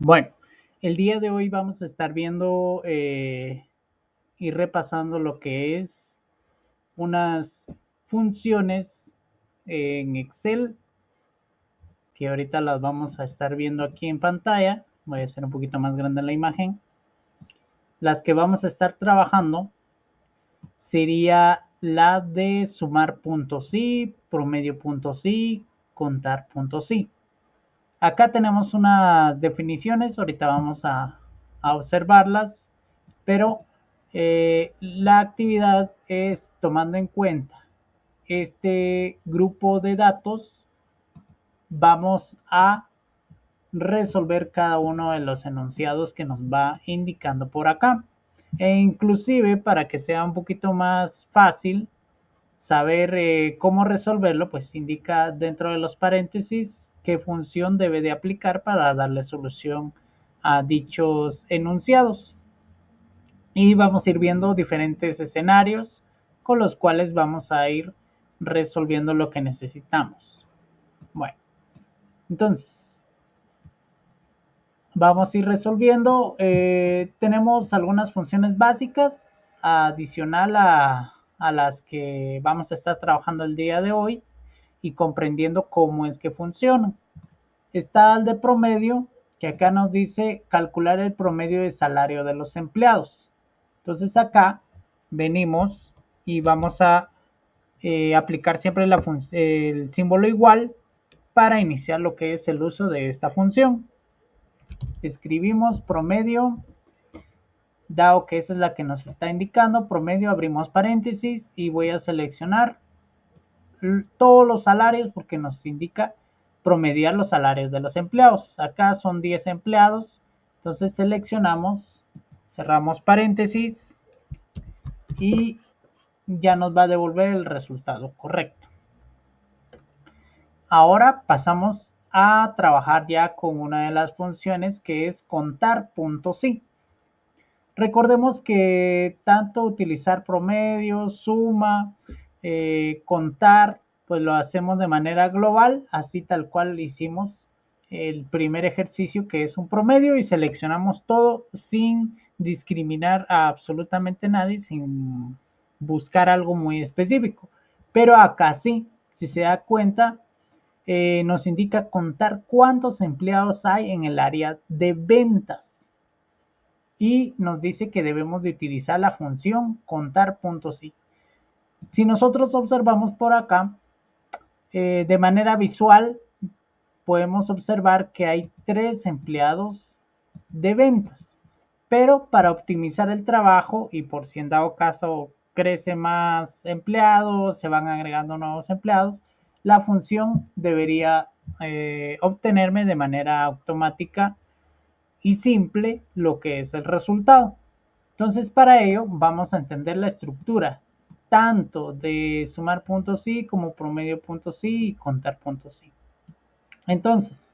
Bueno, el día de hoy vamos a estar viendo y repasando lo que es unas funciones en Excel que ahorita las vamos a estar viendo aquí en pantalla. Voy a hacer un poquito más grande la imagen. Las que vamos a estar trabajando sería la de sumar puntos y, promedio puntos y, contar puntos y. Acá tenemos unas definiciones, ahorita vamos a observarlas, pero la actividad es tomando en cuenta este grupo de datos, vamos a resolver cada uno de los enunciados que nos va indicando por acá. E inclusive para que sea un poquito más fácil saber cómo resolverlo, pues indica dentro de los paréntesis qué función debe de aplicar para darle solución a dichos enunciados. Y vamos a ir viendo diferentes escenarios con los cuales vamos a ir resolviendo lo que necesitamos. Bueno, entonces vamos a ir resolviendo. Tenemos algunas funciones básicas adicional a las que vamos a estar trabajando el día de hoy y comprendiendo cómo es que funcionan. Está el de promedio, que acá nos dice calcular el promedio de salario de los empleados. Entonces acá venimos y vamos a aplicar siempre el símbolo igual para iniciar lo que es el uso de esta función. Escribimos promedio, dado que esa es la que nos está indicando, promedio, abrimos paréntesis y voy a seleccionar todos los salarios porque nos indica promediar los salarios de los empleados. Acá son 10 empleados, entonces seleccionamos, cerramos paréntesis y ya nos va a devolver el resultado correcto. Ahora pasamos a trabajar ya con una de las funciones que es contar puntos y. Recordemos que tanto utilizar promedio, suma, contar, pues lo hacemos de manera global, así tal cual hicimos el primer ejercicio que es un promedio y seleccionamos todo sin discriminar a absolutamente nadie, sin buscar algo muy específico. Pero acá sí, si se da cuenta, nos indica contar cuántos empleados hay en el área de ventas y nos dice que debemos de utilizar la función contar puntos y. Si nosotros observamos por acá, de manera visual, podemos observar que hay 3 empleados de ventas, pero para optimizar el trabajo y por si en dado caso crece más empleados, se van agregando nuevos empleados, la función debería obtenerme de manera automática y simple lo que es el resultado. Entonces, para ello vamos a entender la estructura tanto de sumar puntos y como promedio puntos y contar puntos y. Entonces,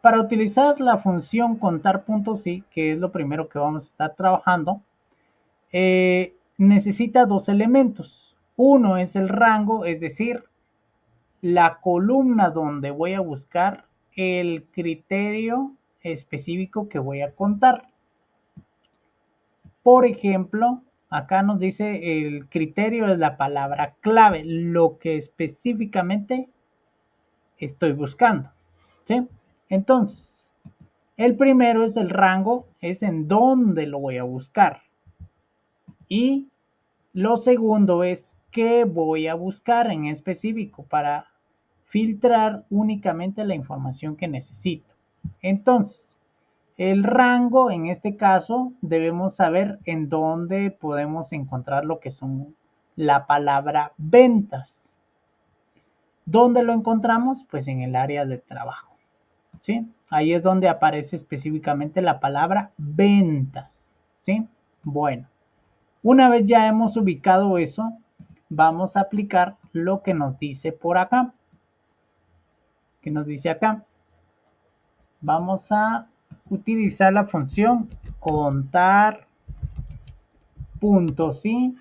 para utilizar la función contar puntos y, que es lo primero que vamos a estar trabajando, necesita dos elementos. Uno es el rango, es decir, la columna donde voy a buscar el criterio específico que voy a contar. Por ejemplo, acá nos dice el criterio es la palabra clave, lo que específicamente estoy buscando. ¿Sí? Entonces, el primero es el rango, es en dónde lo voy a buscar. Y lo segundo es qué voy a buscar en específico para filtrar únicamente la información que necesito. Entonces, el rango, en este caso, debemos saber en dónde podemos encontrar lo que son la palabra ventas. ¿Dónde lo encontramos? Pues en el área de trabajo. ¿Sí? Ahí es donde aparece específicamente la palabra ventas. ¿Sí? Bueno, una vez ya hemos ubicado eso, vamos a aplicar lo que nos dice por acá. ¿Qué nos dice acá? Vamos a utilizar la función contar puntos y.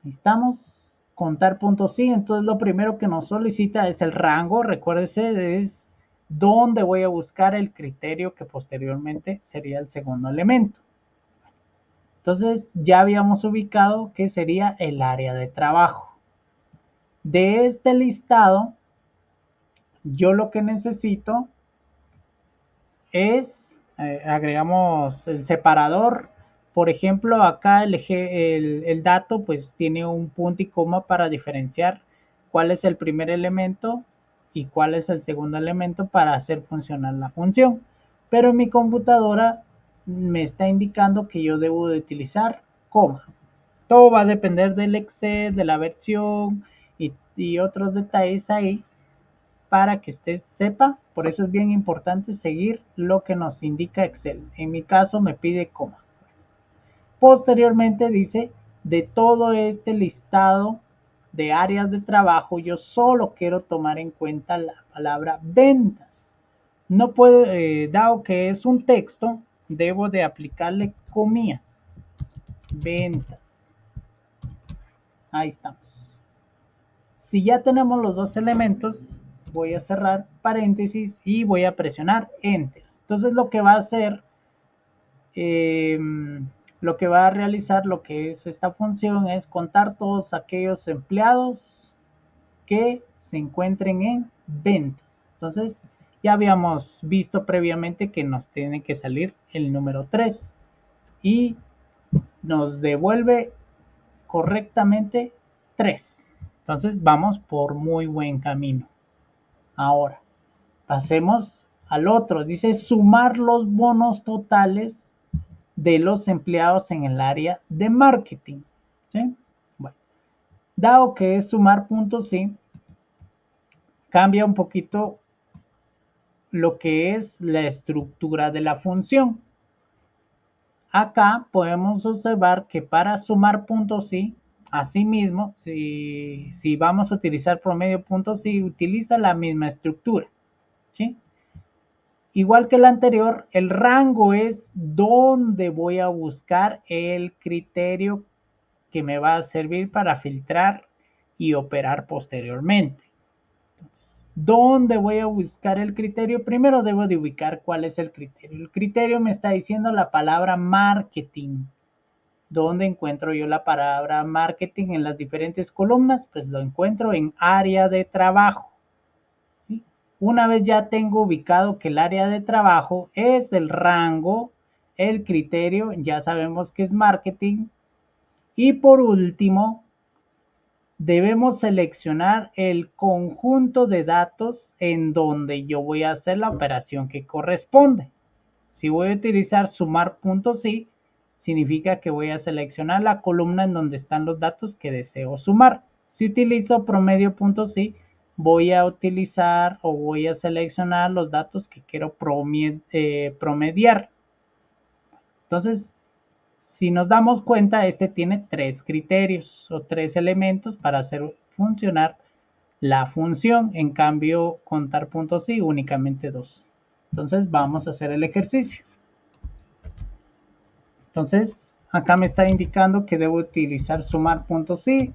Ahí estamos. Contar puntos y. Entonces lo primero que nos solicita es el rango. Recuérdese, es ¿dónde voy a buscar el criterio que posteriormente sería el segundo elemento? Entonces ya habíamos ubicado que sería el área de trabajo. De este listado, yo lo que necesito es, agregamos el separador. Por ejemplo, acá el dato pues tiene un punto y coma para diferenciar cuál es el primer elemento y cuál es el segundo elemento para hacer funcionar la función. Pero en mi computadora me está indicando que yo debo de utilizar coma. Todo va a depender del Excel, de la versión y otros detalles ahí para que usted sepa. Por eso es bien importante seguir lo que nos indica Excel. En mi caso me pide coma. Posteriormente dice, de todo este listado de áreas de trabajo, yo solo quiero tomar en cuenta la palabra ventas. No puedo, dado que es un texto, debo de aplicarle comillas. Ventas. Ahí estamos. Si ya tenemos los dos elementos, voy a cerrar paréntesis y voy a presionar Enter. Entonces lo que va a hacer, eh, lo que va a realizar lo que es esta función es contar todos aquellos empleados que se encuentren en ventas. Entonces ya habíamos visto previamente que nos tiene que salir el número 3 y nos devuelve correctamente 3. Entonces vamos por muy buen camino. Ahora, pasemos al otro. Dice sumar los bonos totales de los empleados en el área de marketing. ¿Sí? Bueno, dado que es sumar puntos, sí, cambia un poquito lo que es la estructura de la función. Acá podemos observar que para sumar puntos sí, asimismo, si vamos a utilizar promedio puntos sí, utiliza la misma estructura. ¿Sí? Igual que el anterior, el rango es donde voy a buscar el criterio que me va a servir para filtrar y operar posteriormente. ¿Dónde voy a buscar el criterio? Primero debo de ubicar cuál es el criterio. El criterio me está diciendo la palabra marketing. ¿Dónde encuentro yo la palabra marketing en las diferentes columnas? Pues lo encuentro en área de trabajo. ¿Sí? Una vez ya tengo ubicado que el área de trabajo es el rango, el criterio, ya sabemos que es marketing. Y por último, debemos seleccionar el conjunto de datos en donde yo voy a hacer la operación que corresponde. Si voy a utilizar sumar puntos sí, significa que voy a seleccionar la columna en donde están los datos que deseo sumar. Si utilizo promedio puntos sí, voy a utilizar o voy a seleccionar los datos que quiero promediar. Entonces, si nos damos cuenta, este tiene tres criterios o tres elementos para hacer funcionar la función. En cambio, contar puntos sí, únicamente dos. Entonces, vamos a hacer el ejercicio. Entonces, acá me está indicando que debo utilizar sumar puntos sí.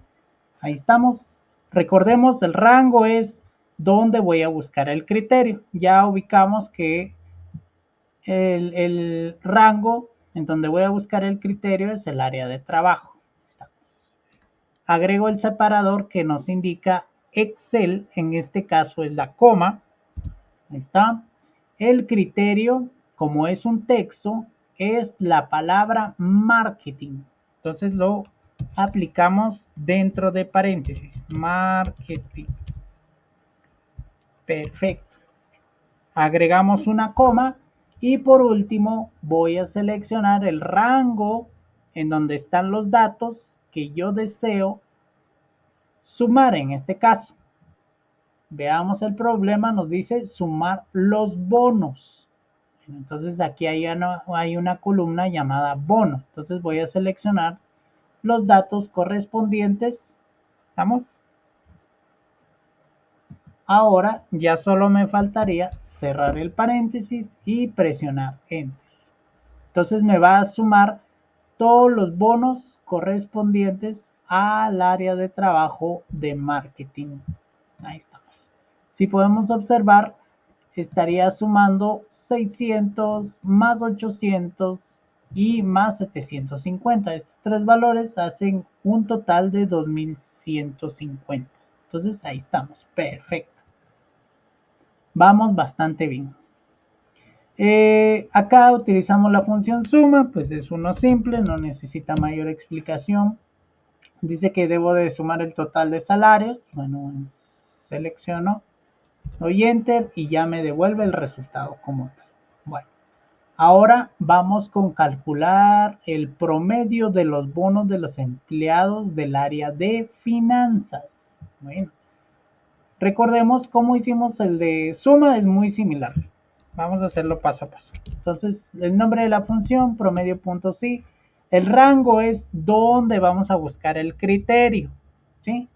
Ahí estamos. Recordemos, el rango es donde voy a buscar el criterio. Ya ubicamos que el rango en donde voy a buscar el criterio es el área de trabajo. Estamos. Agrego el separador que nos indica Excel, en este caso es la coma. Ahí está. El criterio, como es un texto, es la palabra marketing. Entonces lo aplicamos dentro de paréntesis. Marketing. Perfecto. Agregamos una coma y por último voy a seleccionar el rango en donde están los datos que yo deseo sumar en este caso. Veamos el problema, nos dice sumar los bonos. Entonces aquí hay una columna llamada bono. Entonces voy a seleccionar los datos correspondientes. ¿Estamos? Ahora ya solo me faltaría cerrar el paréntesis y presionar Enter. Entonces me va a sumar todos los bonos correspondientes al área de trabajo de marketing. Ahí estamos. Si podemos observar, estaría sumando 600 más 800 y más 750. Estos tres valores hacen un total de 2150. Entonces ahí estamos, perfecto. Vamos bastante bien. Acá utilizamos la función suma, pues es uno simple, no necesita mayor explicación. Dice que debo de sumar el total de salarios. Bueno, selecciono, doy enter y ya me devuelve el resultado como tal. Bueno, ahora vamos con calcular el promedio de los bonos de los empleados del área de finanzas. Bueno, recordemos cómo hicimos el de suma, es muy similar. Vamos a hacerlo paso a paso. Entonces, el nombre de la función, promedio.si. El rango es donde vamos a buscar el criterio. ¿Sí?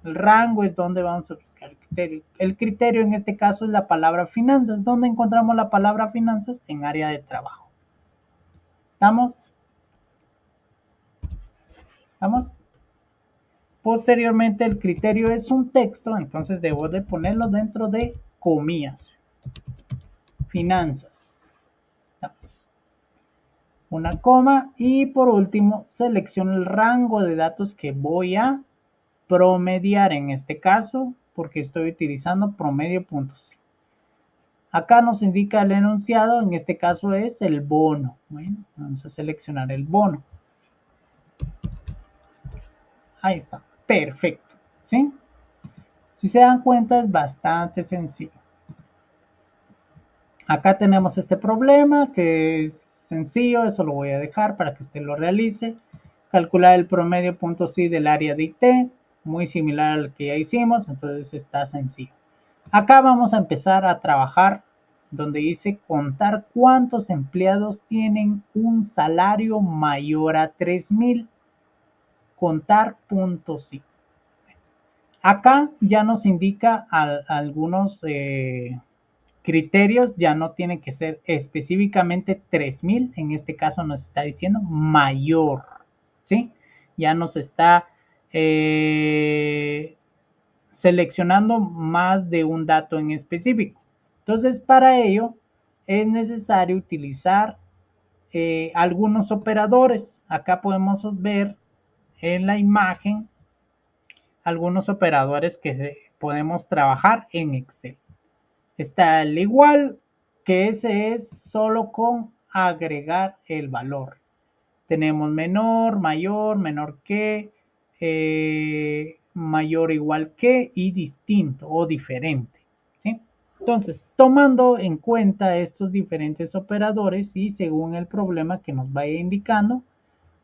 El rango es donde vamos a buscar el criterio. El criterio en este caso es la palabra finanzas. ¿Dónde encontramos la palabra finanzas? En área de trabajo. ¿Estamos? ¿Estamos? Posteriormente el criterio es un texto, entonces debo de ponerlo dentro de comillas. Finanzas. Una coma y por último selecciono el rango de datos que voy a promediar en este caso porque estoy utilizando promedio.si. Acá nos indica el enunciado, en este caso es el bono. Bueno, vamos a seleccionar el bono. Ahí está, perfecto. ¿Sí? Si se dan cuenta es bastante sencillo. Acá tenemos este problema que es sencillo, eso lo voy a dejar para que usted lo realice. Calcular el promedio.si del área de IT, muy similar al que ya hicimos, entonces está sencillo. Acá vamos a empezar a trabajar donde dice contar cuántos empleados tienen un salario mayor a 3,000. Contar.si. Acá ya nos indica algunos criterios, ya no tiene que ser específicamente 3,000, en este caso nos está diciendo mayor, ¿sí? Ya nos está seleccionando más de un dato en específico. Entonces, para ello es necesario utilizar algunos operadores. Acá podemos ver en la imagen algunos operadores que podemos trabajar en Excel. Está el igual, que ese es solo con agregar el valor. Tenemos menor, mayor, menor que, mayor, igual que y distinto o diferente. ¿Sí? Entonces, tomando en cuenta estos diferentes operadores y según el problema que nos vaya indicando,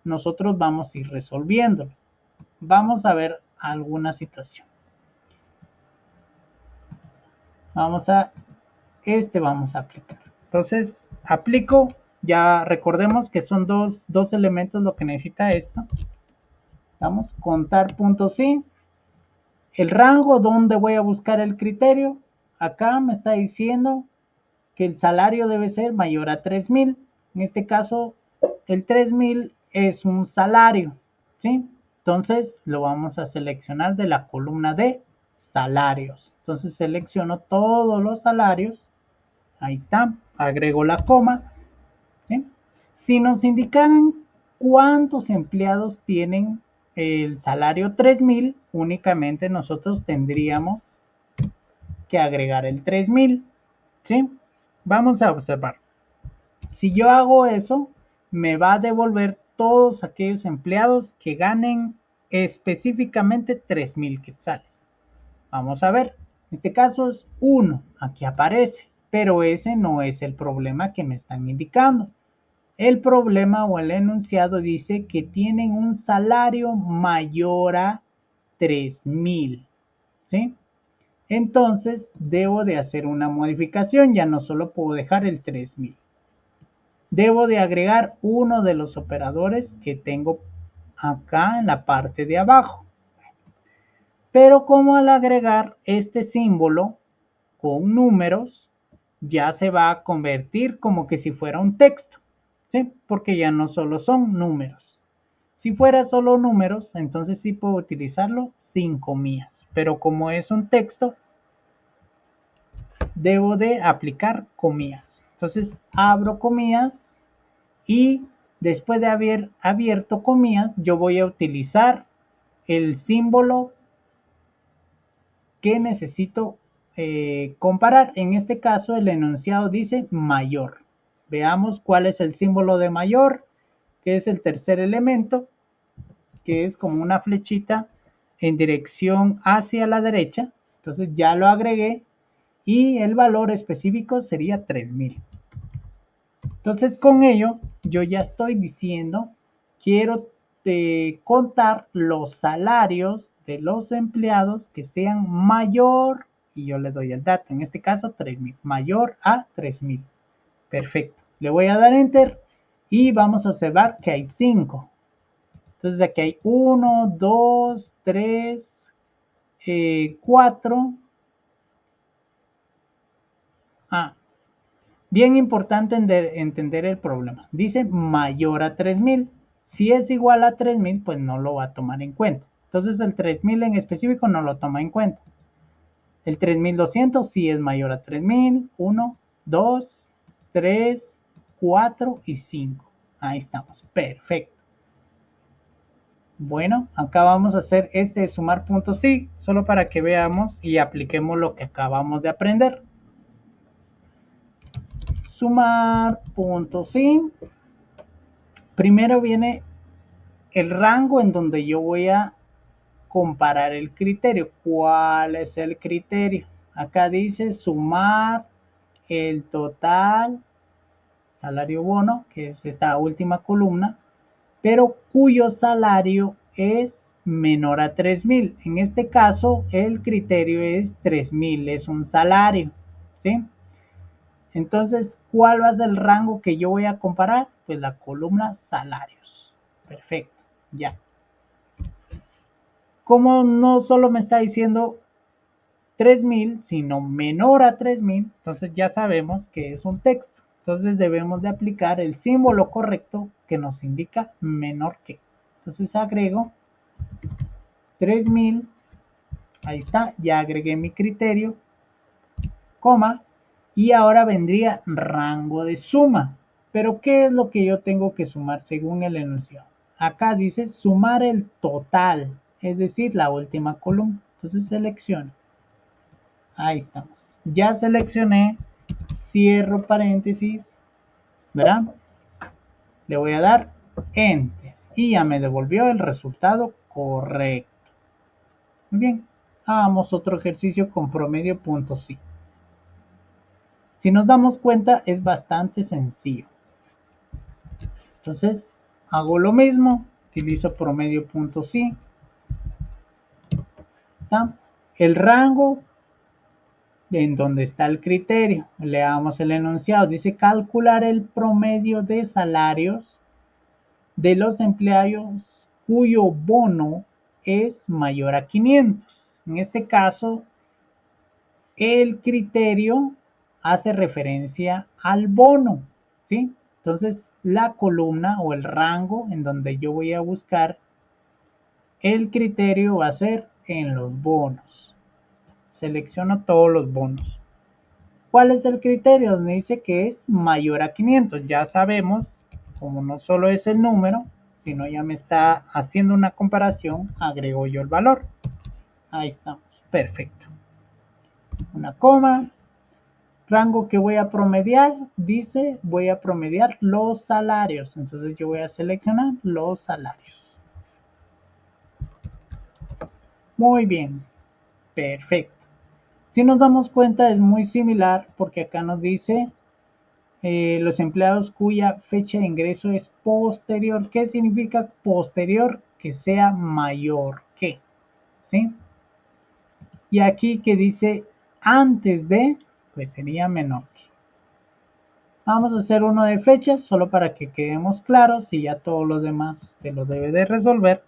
nosotros vamos a ir resolviéndolo. Vamos a ver alguna situación. Vamos a aplicar. Entonces, aplico, ya recordemos que son dos elementos lo que necesita esto. Vamos, contar.si. El rango donde voy a buscar el criterio. Acá me está diciendo que el salario debe ser mayor a 3,000. En este caso, el 3,000 es un salario, ¿sí? Entonces, lo vamos a seleccionar de la columna de salarios. Entonces, selecciono todos los salarios. Ahí está, agrego la coma. ¿Sí? Si nos indicaran cuántos empleados tienen el salario 3,000, únicamente nosotros tendríamos que agregar el 3,000. ¿Sí? Vamos a observar. Si yo hago eso, me va a devolver todos aquellos empleados que ganen específicamente 3,000 quetzales. Vamos a ver. En este caso es 1. Aquí aparece. Pero ese no es el problema que me están indicando. El problema o el enunciado dice que tienen un salario mayor a 3,000. ¿Sí? Entonces debo de hacer una modificación. Ya no solo puedo dejar el 3,000. Debo de agregar uno de los operadores que tengo acá en la parte de abajo. Pero como al agregar este símbolo con números, ya se va a convertir como que si fuera un texto, ¿sí? Porque ya no solo son números. Si fuera solo números, entonces sí puedo utilizarlo sin comillas. Pero como es un texto, debo de aplicar comillas. Entonces abro comillas y después de haber abierto comillas, yo voy a utilizar el símbolo que necesito comparar. En este caso, el enunciado dice mayor. Veamos cuál es el símbolo de mayor, que es el tercer elemento, que es como una flechita en dirección hacia la derecha. Entonces ya lo agregué y el valor específico sería 3000. Entonces con ello yo ya estoy diciendo, quiero contar los salarios de los empleados que sean mayor, y yo le doy el dato, en este caso 3000, mayor a 3000. Perfecto. Le voy a dar enter y vamos a observar que hay 5. Entonces aquí hay 1, 2, 3, 4. Ah, bien importante entender el problema. Dice mayor a 3000. Si es igual a 3000, pues no lo va a tomar en cuenta. Entonces el 3000 en específico no lo toma en cuenta. El 3200 sí es mayor a 3000. 1, 2, 3, 4 y 5. Ahí estamos. Perfecto. Bueno, acá vamos a hacer este sumar puntos sí, solo para que veamos y apliquemos lo que acabamos de aprender. Sumar puntos sí. Primero viene el rango en donde yo voy a comparar el criterio. ¿Cuál es el criterio? Acá dice sumar el total salario bono, que es esta última columna, pero cuyo salario es menor a 3000. En este caso, el criterio es 3000, es un salario, ¿sí? Entonces, ¿cuál va a ser el rango que yo voy a comparar? Pues la columna salarios. Perfecto, ya. Como no solo me está diciendo 3000, sino menor a 3000, entonces ya sabemos que es un texto. Entonces debemos de aplicar el símbolo correcto que nos indica menor que. Entonces agrego 3000, ahí está, ya agregué mi criterio, coma, y ahora vendría rango de suma. Pero ¿qué es lo que yo tengo que sumar según el enunciado? Acá dice sumar el total, es decir, la última columna. Entonces selecciono. Ahí estamos. Ya seleccioné, cierro paréntesis, ¿verdad? Le voy a dar Enter y ya me devolvió el resultado correcto. Bien, hagamos otro ejercicio con promedio punto sí. Si nos damos cuenta, es bastante sencillo. Entonces, hago lo mismo, utilizo promedio punto sí. El rango en donde está el criterio. Leamos el enunciado. Dice calcular el promedio de salarios de los empleados cuyo bono es mayor a 500. En este caso, el criterio hace referencia al bono, ¿sí? Entonces, la columna o el rango en donde yo voy a buscar el criterio va a ser en los bonos. Selecciono todos los bonos. ¿Cuál es el criterio? Donde dice que es mayor a 500. Ya sabemos, como no solo es el número, sino ya me está haciendo una comparación, agrego yo el valor. Ahí estamos. Perfecto. Una coma. Rango que voy a promediar, dice, voy a promediar los salarios. Entonces yo voy a seleccionar los salarios. Muy bien. Perfecto. Si nos damos cuenta es muy similar porque acá nos dice los empleados cuya fecha de ingreso es posterior. ¿Qué significa posterior? Que sea mayor que, ¿sí? Y aquí que dice antes de, pues sería menor. Vamos a hacer uno de fechas, solo para que quedemos claros y ya todos los demás usted lo debe de resolver.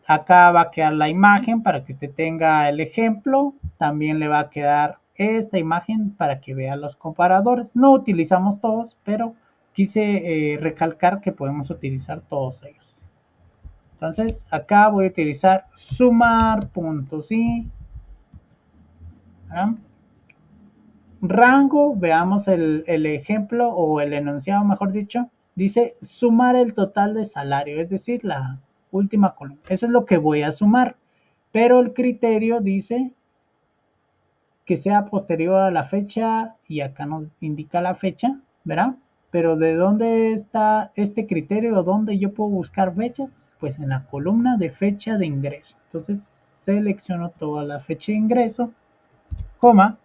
Acá va a quedar la imagen para que usted tenga el ejemplo. También le va a quedar esta imagen para que vea los comparadores. No utilizamos todos, pero quise recalcar que podemos utilizar todos ellos. Entonces, acá voy a utilizar sumar puntos y rango, veamos el ejemplo o el enunciado, mejor dicho, dice sumar el total de salario, es decir, la última columna. Eso es lo que voy a sumar, pero el criterio dice que sea posterior a la fecha y acá nos indica la fecha, ¿verdad? Pero ¿de dónde está este criterio o dónde yo puedo buscar fechas? Pues en la columna de fecha de ingreso. Entonces selecciono toda la fecha de ingreso, coma.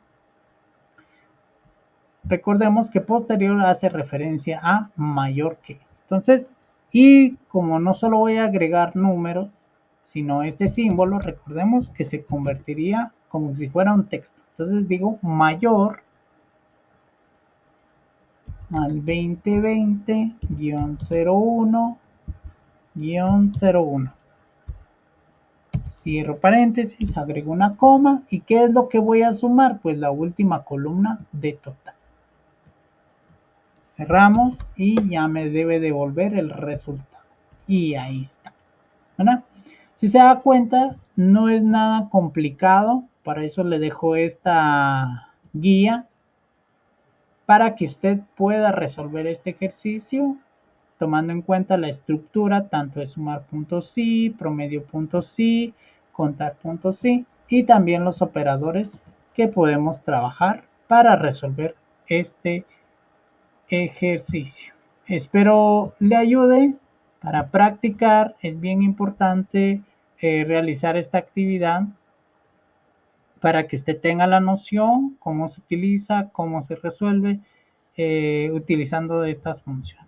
Recordemos que posterior hace referencia a mayor que. Entonces, y como no solo voy a agregar números, sino este símbolo, recordemos que se convertiría como si fuera un texto. Entonces digo mayor al 2020-01-01. Cierro paréntesis, agrego una coma. ¿Y qué es lo que voy a sumar? Pues la última columna de total. Cerramos y ya me debe devolver el resultado. Y ahí está. ¿Verdad? Si se da cuenta, no es nada complicado. Para eso le dejo esta guía para que usted pueda resolver este ejercicio tomando en cuenta la estructura tanto de sumar puntos sí, promedio puntos sí, contar puntos sí y también los operadores que podemos trabajar para resolver este ejercicio. Espero le ayude para practicar. Es bien importante realizar esta actividad para que usted tenga la noción cómo se utiliza, cómo se resuelve utilizando estas funciones.